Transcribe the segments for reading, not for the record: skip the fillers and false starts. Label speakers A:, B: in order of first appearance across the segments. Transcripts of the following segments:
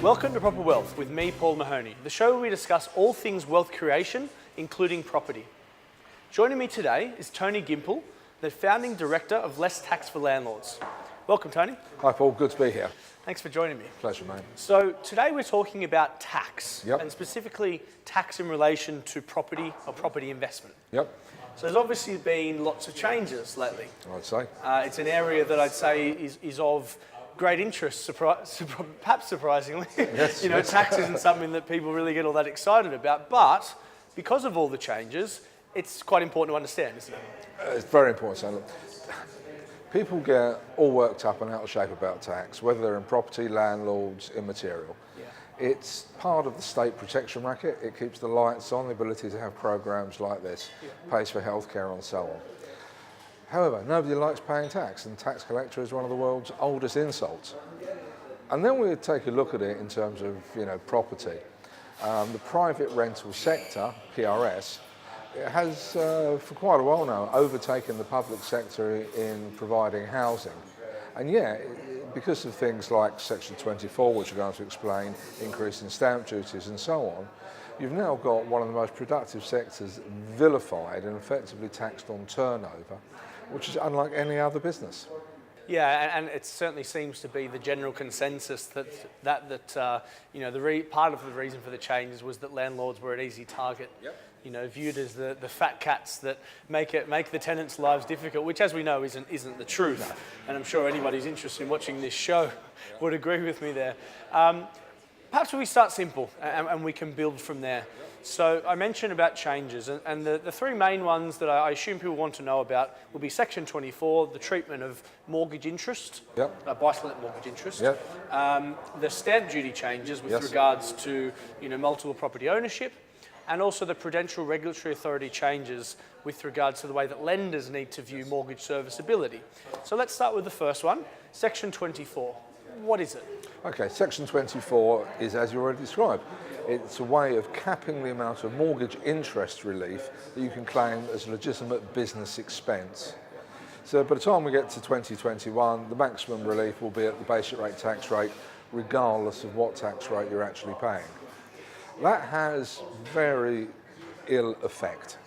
A: Welcome to Proper Wealth with me, Paul Mahoney, the show where we discuss all things wealth creation, including property. Joining me today is Tony Gimple, the founding director of Less Tax For Landlords. Welcome, Tony.
B: Hi, Paul. Good to be here.
A: Thanks for joining me.
B: Pleasure, mate.
A: So today we're talking about tax,
B: Yep.
A: and specifically tax in relation to property or property investment.
B: Yep,
A: So there's obviously been lots of changes lately.
B: I'd say.
A: It's an area that I'd say is of great interest, perhaps surprisingly.
B: Yes, yes.
A: Tax isn't something that people really get all that excited about, but because of all the changes, it's quite important to understand, isn't it?
B: It's very important. So look, people get all worked up and out of shape about tax, whether they're in property, landlords, immaterial.
A: Yeah.
B: It's part of the state protection racket. It keeps the lights on, the ability to have programs like this, pays for healthcare and so on. However, nobody likes paying tax, and tax collector is one of the world's oldest insults. And then we take a look at it in terms of, property. The private rental sector, PRS, has for quite a while now overtaken the public sector in providing housing. And because of things like Section 24, which we're going to explain, increase in stamp duties and so on, you've now got one of the most productive sectors vilified and effectively taxed on turnover, which is unlike any other business.
A: Yeah, and it certainly seems to be the general consensus that part of the reason for the changes was that landlords were an easy target.
B: Yep.
A: Viewed as the fat cats that make the tenants' lives difficult, which, as we know, isn't the truth. No. And I'm sure anybody who's interested in watching this show would agree with me there. Perhaps we start simple and we can build from there. So I mentioned about changes, and the three main ones that I assume people want to know about will be Section 24, the treatment of mortgage interest,
B: yep.
A: Buy-to-let mortgage interest,
B: yep.
A: The stamp duty changes with
B: yes.
A: regards to multiple property ownership, and also the Prudential Regulatory Authority changes with regards to the way that lenders need to view mortgage serviceability. So let's start with the first one, Section 24. What is it?
B: Okay, Section 24 is, as you already described, it's a way of capping the amount of mortgage interest relief that you can claim as a legitimate business expense. So by the time we get to 2021, the maximum relief will be at the basic rate tax rate, regardless of what tax rate you're actually paying. That has very ill effect.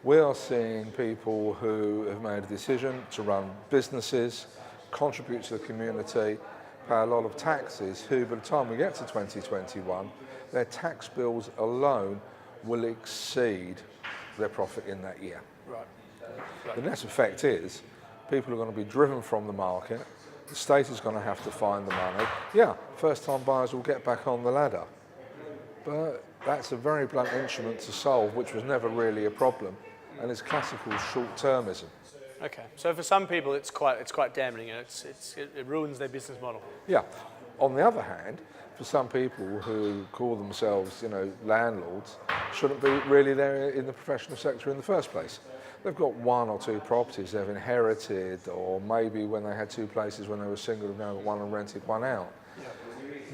B: We are seeing people who have made a decision to run businesses, contribute to the community, pay a lot of taxes, who by the time we get to 2021, their tax bills alone will exceed their profit in that year.
A: Right.
B: The net effect is people are going to be driven from the market, the state is going to have to find the money. Yeah, first-time buyers will get back on the ladder. But that's a very blunt instrument to solve, which was never really a problem, and it's classical short-termism.
A: Okay, so for some people it's quite damning. It ruins their business model.
B: Yeah. On the other hand, for some people who call themselves, landlords, shouldn't be really there in the professional sector in the first place. They've got one or two properties they've inherited, or maybe when they had two places when they were single, they've now got one and rented one out.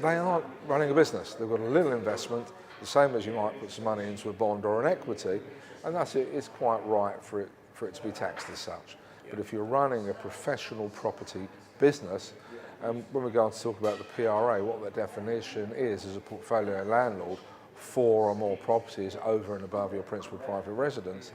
B: They aren't running a business. They've got a little investment, the same as you might put some money into a bond or an equity, and that's it. It's quite right for it to be taxed as such. But if you're running a professional property business, and when we go on to talk about the PRA, what the definition is a portfolio landlord, 4 or more properties over and above your principal private residence,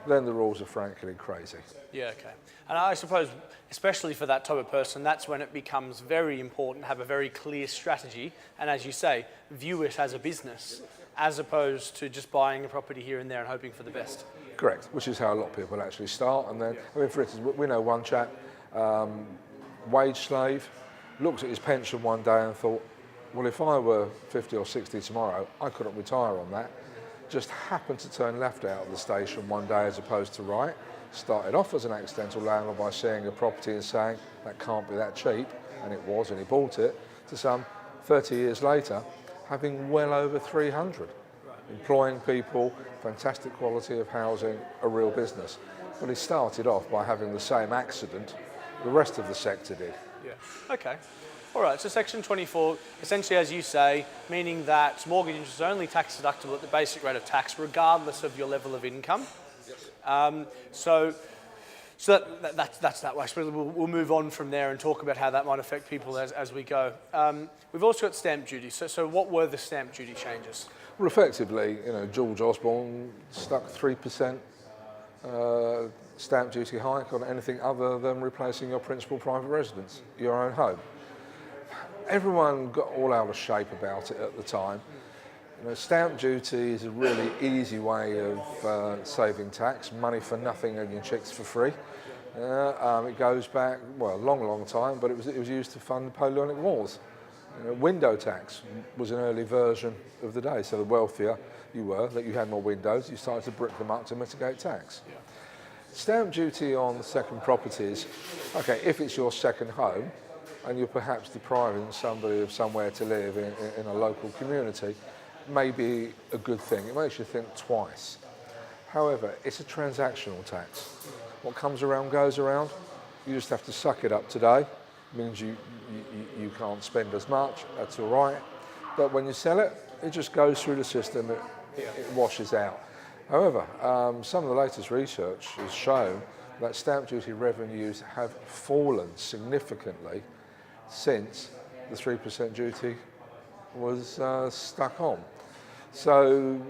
B: then the rules are frankly crazy.
A: Yeah, okay. And I suppose, especially for that type of person, that's when it becomes very important to have a very clear strategy, and as you say, view it as a business, as opposed to just buying a property here and there and hoping for the best.
B: Correct, which is how a lot of people actually start. And then, for instance, we know one chap, wage slave, looked at his pension one day and thought, well, if I were 50 or 60 tomorrow, I couldn't retire on that. Just happened to turn left out of the station one day as opposed to right. Started off as an accidental landlord by seeing a property and saying, that can't be that cheap, and it was, and he bought it, to some 30 years later, having well over 300. Employing people, fantastic quality of housing, a real business. But he started off by having the same accident the rest of the sector did.
A: Yeah, okay. All right, so Section 24, essentially, as you say, meaning that mortgage interest is only tax deductible at the basic rate of tax, regardless of your level of income. So So that's that way. I suppose we'll move on from there and talk about how that might affect people as we go. We've also got stamp duty. So what were the stamp duty changes?
B: Well, effectively, George Osborne stuck 3% stamp duty hike on anything other than replacing your principal private residence, your own home. Everyone got all out of shape about it at the time. Stamp duty is a really easy way of saving tax, money for nothing and your chicks for free. It goes back, well, a long time, but it was used to fund the Napoleonic Wars. Window tax was an early version of the day, so the wealthier you were, that you had more windows, you started to brick them up to mitigate tax. Yeah. Stamp duty on second properties, okay, if it's your second home and you're perhaps depriving somebody of somewhere to live in a local community, may be a good thing. It makes you think twice. However, it's a transactional tax. What comes around goes around. You just have to suck it up today. It means you can't spend as much, that's all right. But when you sell it, it just goes through the system, it washes out. However, some of the latest research has shown that stamp duty revenues have fallen significantly since the 3% duty was stuck on. So,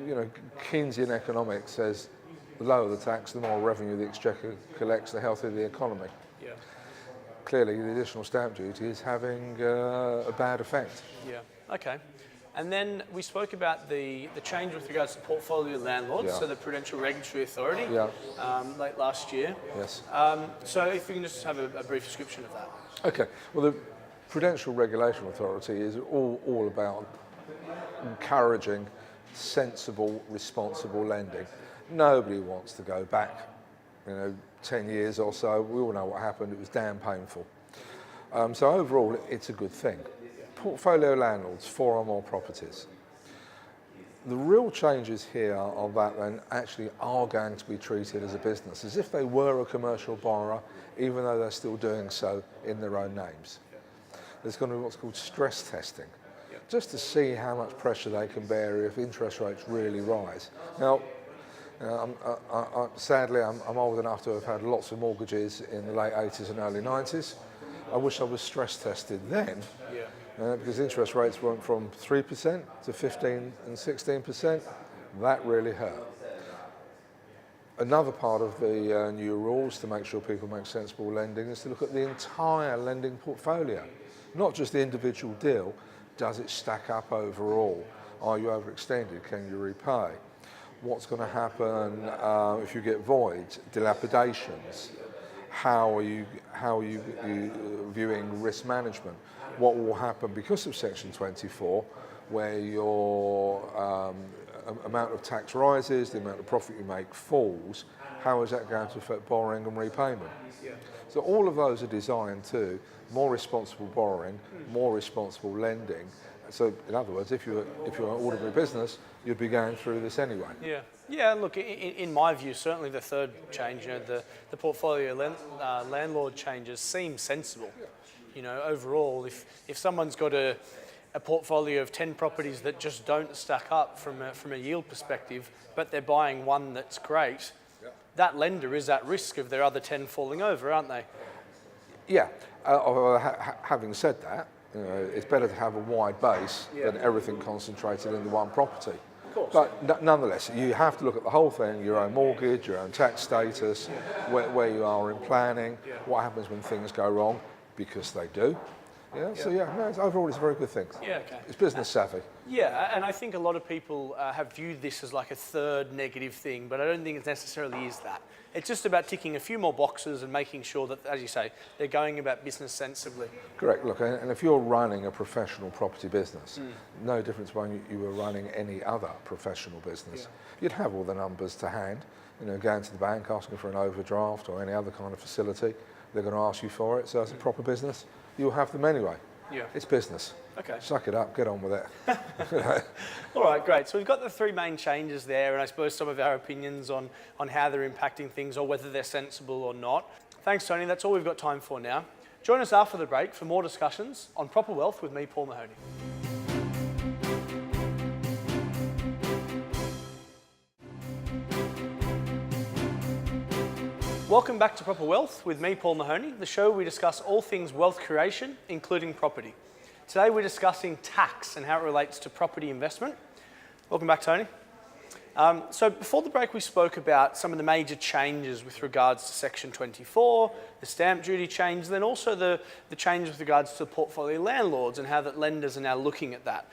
B: Keynesian economics says the lower the tax, the more revenue the exchequer collects, the healthier the economy. Yeah. Clearly, the additional stamp duty is having a bad effect.
A: Yeah, okay. And then we spoke about the change with regards to portfolio landlords, so the Prudential Regulatory Authority, late last year.
B: Yes.
A: So if you can just have a brief description of that.
B: Okay. Well, the Prudential Regulation Authority is all about encouraging sensible, responsible lending. Nobody wants to go back, 10 years or so. We all know what happened. It was damn painful. So overall, it's a good thing. Portfolio landlords, 4 or more properties. The real changes here are that then actually are going to be treated as a business, as if they were a commercial borrower, even though they're still doing so in their own names. There's going to be what's called stress testing, just to see how much pressure they can bear if interest rates really rise. Now, sadly, I'm old enough to have had lots of mortgages in the late 80s and early 90s. I wish I was stress tested then, because interest rates went from 3% to 15 and 16%. That really hurt. Another part of the new rules to make sure people make sensible lending is to look at the entire lending portfolio, not just the individual deal. Does it stack up overall? Are you overextended? Can you repay? What's going to happen if you get voids, dilapidations? How are you viewing risk management? What will happen because of Section 24, where your amount of tax rises, the amount of profit you make falls? How is that going to affect borrowing and repayment? So all of those are designed to more responsible borrowing, more responsible lending. So in other words, if you're an ordinary business, you'd be going through this anyway. Yeah. Look,
A: in my view, certainly the third change, the portfolio landlord changes seem sensible. Overall, if someone's got a portfolio of 10 properties that just don't stack up from a yield perspective, but they're buying one that's great, that lender is at risk of their other 10 falling over, aren't they?
B: Yeah. Having said that, it's better to have a wide base than everything concentrated in the one property.
A: Of course.
B: But nonetheless, you have to look at the whole thing, your own mortgage, your own tax status, where you are in planning, what happens when things go wrong, because they do. Overall it's a very good thing. It's business savvy.
A: And I think a lot of people have viewed this as like a third negative thing, but I don't think it necessarily is that. It's just about ticking a few more boxes and making sure that, as you say, they're going about business sensibly.
B: Correct. Look, and if you're running a professional property business, no difference when you were running any other professional business. You'd have all the numbers to hand, going to the bank, asking for an overdraft or any other kind of facility. They're going to ask you for it, so as a proper business, you'll have them anyway. It's business.
A: Okay.
B: Suck it up, get on with it.
A: All right, great. So we've got the 3 main changes there, and I suppose some of our opinions on how they're impacting things or whether they're sensible or not. Thanks, Tony. That's all we've got time for now. Join us after the break for more discussions on Proper Wealth with me, Paul Mahoney. Welcome back to Proper Wealth with me, Paul Mahoney, the show where we discuss all things wealth creation, including property. Today we're discussing tax and how it relates to property investment. Welcome back, Tony. So before the break we spoke about some of the major changes with regards to Section 24, the stamp duty change, then also the change with regards to portfolio landlords and how that lenders are now looking at that.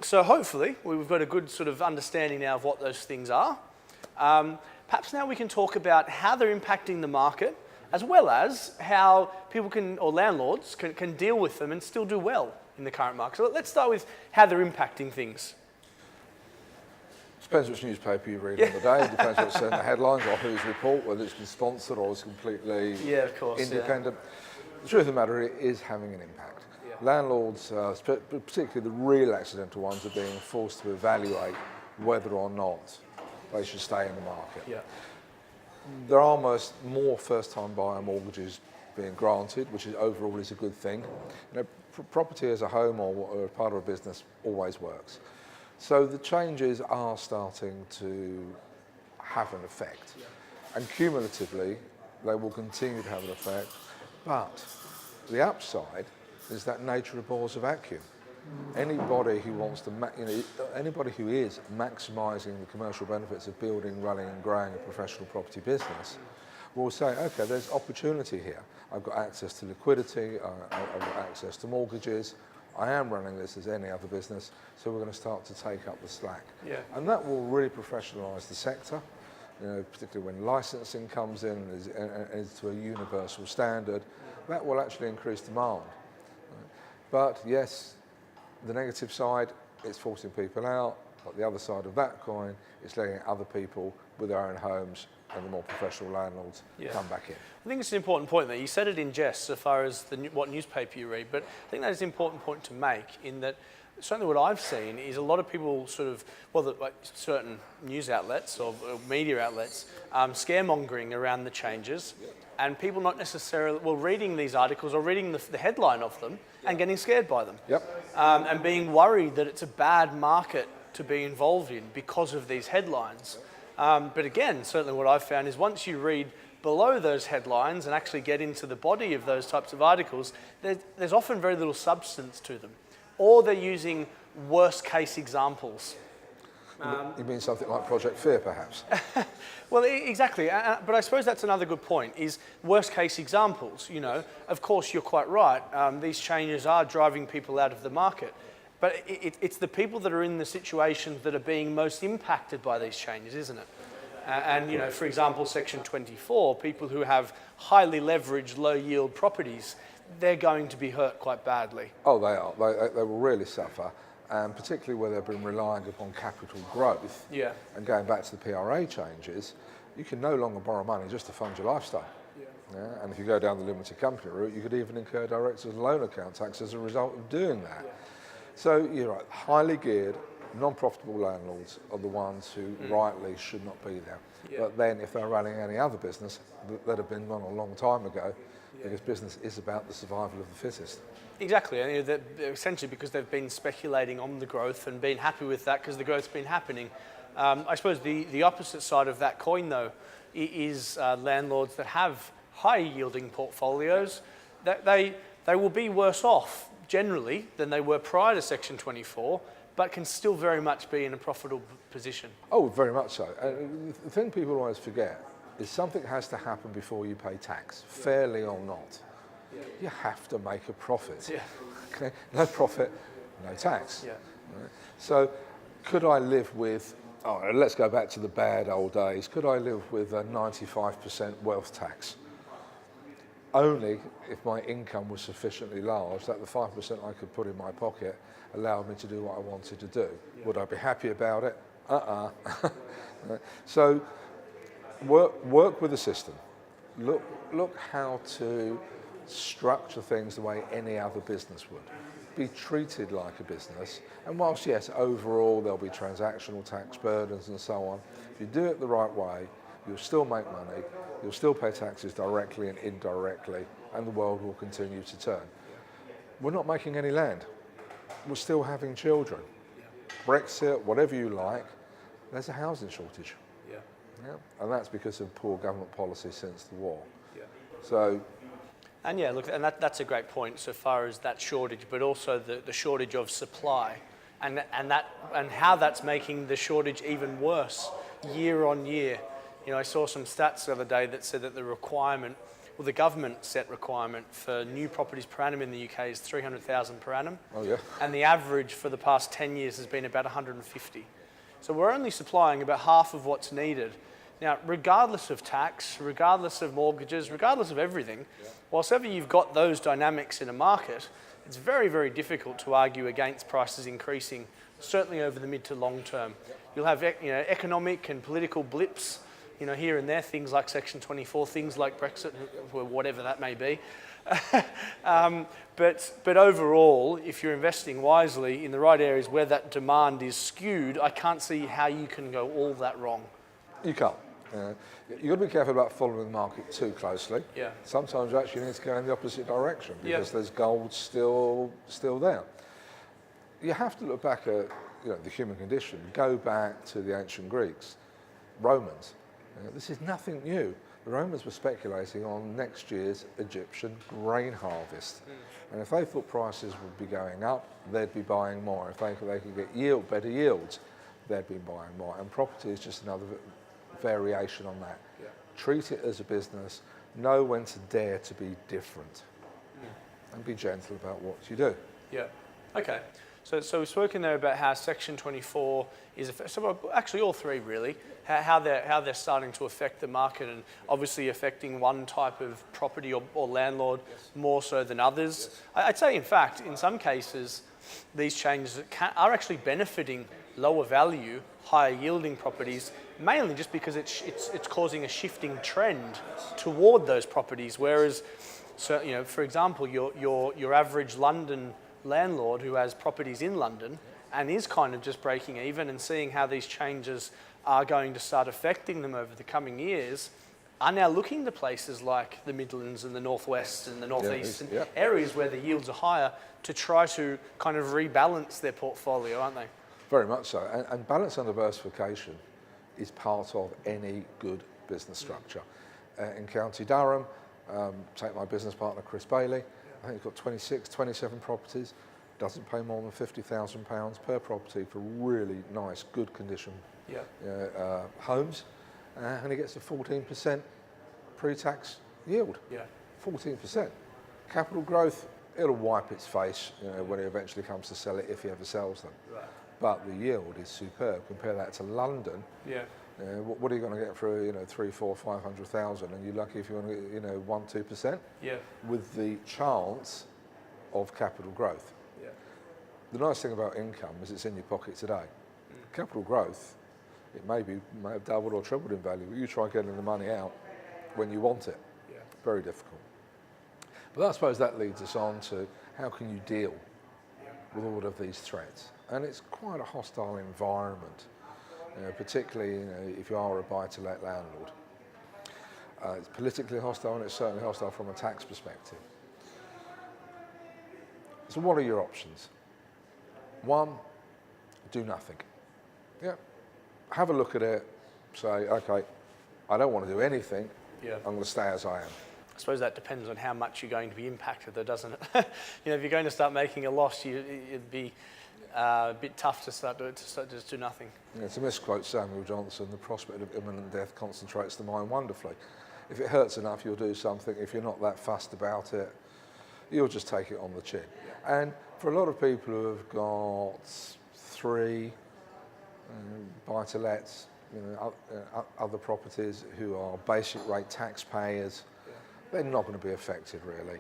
A: So hopefully we've got a good sort of understanding now of what those things are. Perhaps now we can talk about how they're impacting the market, as well as how people can, or landlords, can deal with them and still do well in the current market. So let's start with how they're impacting things.
B: Depends which newspaper you read on the day. It depends what's in the headlines or whose report, whether it's been sponsored or it's completely independent. The truth of the matter, it is having an impact. Landlords, particularly the real accidental ones, are being forced to evaluate whether or not they should stay in the market. There are almost more first-time buyer mortgages being granted, which is overall is a good thing. You know, property as a home or part of a business always works. So the changes are starting to have an effect, and cumulatively they will continue to have an effect. But the upside is that nature abhors a vacuum. Anybody who wants to, anybody who is maximising the commercial benefits of building, running, and growing a professional property business will say, okay, there's opportunity here. I've got access to liquidity. I've got access to mortgages. I am running this as any other business, so we're going to start to take up the slack. And that will really professionalise the sector, particularly when licensing comes in and is to a universal standard. That will actually increase demand. But yes, the negative side, it's forcing people out, but the other side of that coin is letting other people with their own homes and the more professional landlords come back in.
A: I think it's an important point there. You said it in jest so far as what newspaper you read, but I think that is an important point to make in that certainly what I've seen is a lot of people sort of, like certain news outlets or media outlets, scaremongering around the changes and people not necessarily, reading these articles or reading the headline of them and getting scared by them. And being worried that it's a bad market to be involved in because of these headlines. But again, certainly what I've found is once you read below those headlines and actually get into the body of those types of articles, there's often very little substance to them. Or they're using worst case examples.
B: You mean something like Project Fear, perhaps?
A: Well, exactly. But I suppose that's another good point, is worst case examples. Of course, you're quite right. These changes are driving people out of the market. But it's the people that are in the situations that are being most impacted by these changes, isn't it? And, for example, Section 24, people who have highly leveraged, low-yield properties, they're going to be hurt quite badly.
B: Oh, they are. They will really suffer, and particularly where they've been relying upon capital growth. And going back to the PRA changes, you can no longer borrow money just to fund your lifestyle. And if you go down the limited company route, you could even incur directors' loan account tax as a result of doing that. So you're right, highly geared, non-profitable landlords are the ones who rightly should not be there. But then if they're running any other business, that have been run a long time ago, because business is about the survival of the fittest.
A: Exactly, and essentially because they've been speculating on the growth and been happy with that because the growth's been happening. I suppose the opposite side of that coin, though, is landlords that have high-yielding portfolios. That they will be worse off generally than they were prior to Section 24, but can still very much be in a profitable position.
B: Oh, very much so. The thing people always forget is something has to happen before you pay tax, fairly or not. You have to make a profit. Okay? No profit, no tax. Right? So could I live with, let's go back to the bad old days, could I live with a 95% wealth tax? Only if my income was sufficiently large that the 5% I could put in my pocket allowed me to do what I wanted to do. Would I be happy about it? Right? So work with the system. Look how to structure things the way any other business would. Be treated like a business, and whilst yes, overall there'll be transactional tax burdens and so on, if you do it the right way, you'll still make money, you'll still pay taxes directly and indirectly, and the world will continue to turn. We're not making any land. We're still having children. Brexit, whatever you like, there's a housing shortage. Yeah? And that's because of poor government policy since the war.
A: Yeah.
B: So,
A: and yeah, look, and that's a great point so far as that shortage, but also the shortage of supply, and how that's making the shortage even worse year on year. You know, I saw some stats the other day that said that the requirement, well, the government set requirement for new properties per annum in the UK is 300,000 per annum.
B: oh yeah.
A: And the average for the past 10 years has been about 150. So we're only supplying about half of what's needed. Now, regardless of tax, regardless of mortgages, regardless of everything, whilst ever you've got those dynamics in a market, it's very, very difficult to argue against prices increasing, certainly over the mid to long term. You'll have economic and political blips, here and there, things like Section 24, things like Brexit, whatever that may be. But overall, if you're investing wisely in the right areas where that demand is skewed, I can't see how you can go all that wrong.
B: You can't. You've got to be careful about following the market too closely.
A: Yeah.
B: Sometimes you actually need to go in the opposite direction because
A: Yeah.
B: there's gold still there. You have to look back at the human condition. Go back to the ancient Greeks, Romans. This is nothing new. The Romans were speculating on next year's Egyptian grain harvest. And if they thought prices would be going up, they'd be buying more. If they could get better yields, they'd be buying more. And property is just another variation on that.
A: Yeah.
B: Treat it as a business, know when to dare to be different, and be gentle about what you do.
A: Yeah. Okay. So we've spoken there about how Section 24 is, so actually all three really, how they're starting to affect the market, and obviously affecting one type of property or landlord more so than others. I'd say, in fact, in some cases, these changes are actually benefiting lower value, higher yielding properties, mainly just because it's causing a shifting trend toward those properties. Whereas, so for example, your average London landlord who has properties in London and is kind of just breaking even and seeing how these changes are going to start affecting them over the coming years, are now looking to places like the Midlands and the Northwest and the Northeast and areas where the yields are higher to try to kind of rebalance their portfolio, aren't they?
B: Very much so. And balance and diversification is part of any good business structure. In County Durham, take my business partner Chris Bailey, I think he's got 26, 27 properties, doesn't pay more than £50,000 per property for really nice, good condition homes, and he gets a 14% pre-tax yield. Yeah. 14%. Capital growth, it'll wipe its face when it eventually comes to sell it, if he ever sells them. Right. But the yield is superb. Compare that to London. Yeah. What are you going to get for 3, 4, 500,000? And you're lucky if you want to get 1-2%. Yeah. With the chance of capital growth. Yeah. The nice thing about income is it's in your pocket today. Capital growth, it may have doubled or tripled in value, but you try getting the money out when you want it. Yeah. Very difficult. But I suppose that leads us on to how can you deal with all of these threats? And it's quite a hostile environment. Particularly if you are a buy-to-let landlord. It's politically hostile, and it's certainly hostile from a tax perspective. So what are your options? One, do nothing. Yeah. Have a look at it, say, okay, I don't want to do anything, I'm going to stay as I am.
A: I suppose that depends on how much you're going to be impacted though, doesn't it? If you're going to start making a loss, it'd be a bit tough to start just do nothing.
B: Yeah, to misquote Samuel Johnson, the prospect of imminent death concentrates the mind wonderfully. If it hurts enough, you'll do something. If you're not that fussed about it, you'll just take it on the chin. Yeah. And for a lot of people who have got 3 buy-to-lets, other properties, who are basic rate taxpayers, they're not going to be affected really.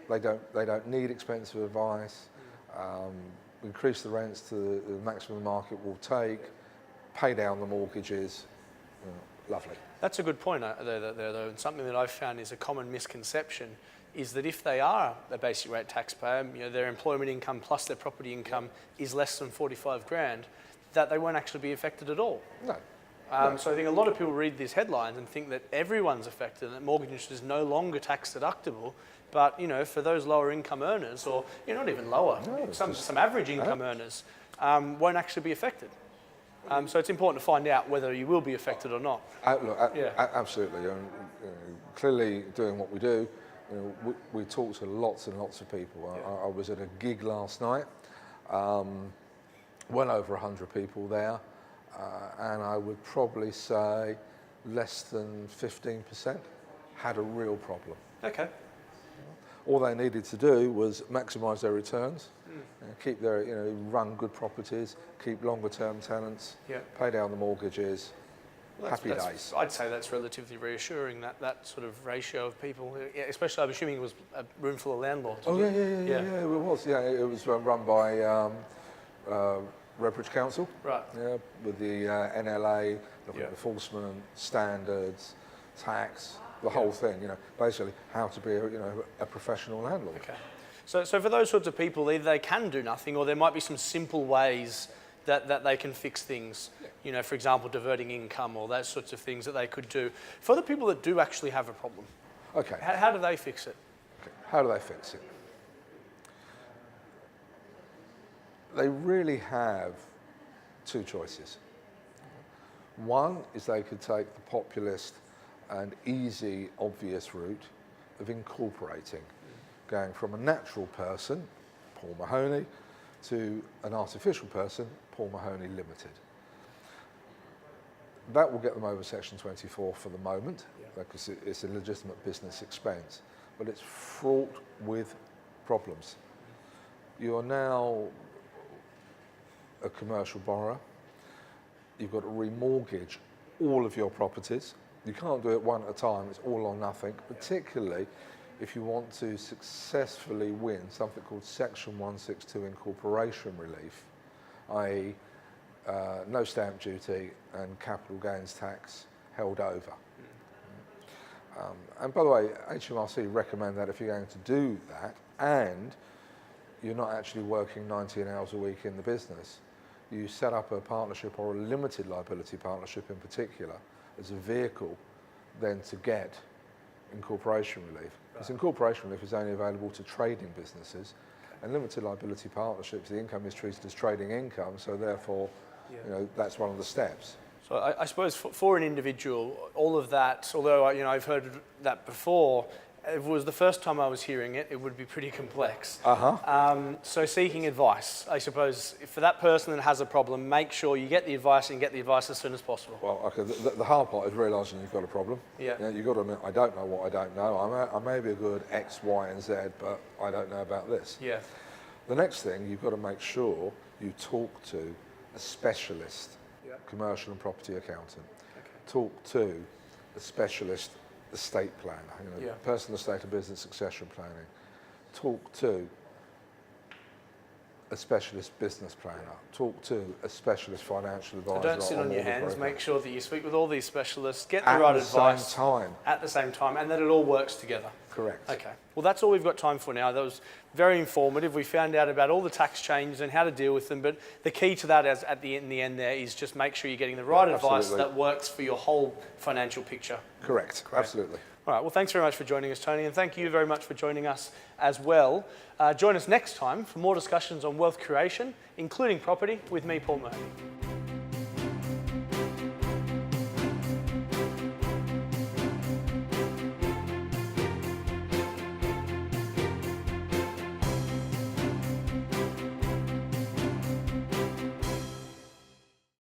B: They don't need expensive advice. Increase the rents to the maximum the market will take, pay down the mortgages. Lovely.
A: That's a good point there, though. And something that I've found is a common misconception is that if they are a basic rate taxpayer, their employment income plus their property income is less than 45 grand, that they won't actually be affected at all.
B: No.
A: So I think a lot of people read these headlines and think that everyone's affected and that mortgage interest is no longer tax deductible. But for those lower income earners, or not even lower, some average income earners, won't actually be affected. So it's important to find out whether you will be affected or not.
B: Absolutely. Clearly, doing what we do, we talk to lots and lots of people. I was at a gig last night, well over 100 people there, and I would probably say less than 15% had a real problem.
A: Okay.
B: All they needed to do was maximise their returns, keep their, run good properties, keep longer term tenants, pay down the mortgages, happy days.
A: I'd say that's relatively reassuring, that sort of ratio of people, especially I'm assuming it was a room full of landlords.
B: Oh yeah, it was. Yeah, it was run by Redbridge Council.
A: Right.
B: Yeah, with the NLA, looking at enforcement, standards, tax, the whole thing, basically how to be a professional landlord.
A: Okay. So for those sorts of people, either they can do nothing or there might be some simple ways that they can fix things. For example, diverting income or those sorts of things that they could do. For the people that do actually have a problem,
B: okay,
A: how do they fix it?
B: Okay. How do they fix it? They really have two choices. One is they could take the populist and easy, obvious route of incorporating, going from a natural person, Paul Mahoney, to an artificial person, Paul Mahoney Limited. That will get them over Section 24 for the moment, because it's a legitimate business expense, but it's fraught with problems. You are now a commercial borrower. You've got to remortgage all of your properties. You can't do it one at a time, it's all or nothing, particularly if you want to successfully win something called Section 162 incorporation relief, i.e. No stamp duty and capital gains tax held over. And by the way, HMRC recommend that if you're going to do that and you're not actually working 19 hours a week in the business, you set up a partnership or a limited liability partnership in particular as a vehicle then to get incorporation relief. Because incorporation relief is only available to trading businesses, and limited liability partnerships, the income is treated as trading income, so therefore, that's one of the steps.
A: So I suppose for an individual, all of that, although I've heard that before, if it was the first time I was hearing it, it would be pretty complex. So seeking advice, I suppose, for that person that has a problem, make sure you get the advice and get the advice as soon as possible.
B: Well, okay, the hard part is realising you've got a problem. You've got to admit, I don't know what I don't know. I may be a good X, Y, and Z, but I don't know about this. The next thing, you've got to make sure you talk to a specialist commercial and property accountant. Talk to a specialist estate planner, personal estate and business succession planning. Talk to a specialist business planner. Talk to a specialist financial advisor.
A: So don't sit on your hands. Make sure that you speak with all these specialists, get the right advice at the same time, and that it all works together.
B: Correct.
A: Okay. Well, that's all we've got time for now. That was very informative. We found out about all the tax changes and how to deal with them, but the key to that is in the end there is just make sure you're getting the right advice that works for your whole financial picture.
B: Correct. Absolutely.
A: All right. Well, thanks very much for joining us, Tony, and thank you very much for joining us as well. Join us next time for more discussions on wealth creation, including property, with me, Paul Mahoney.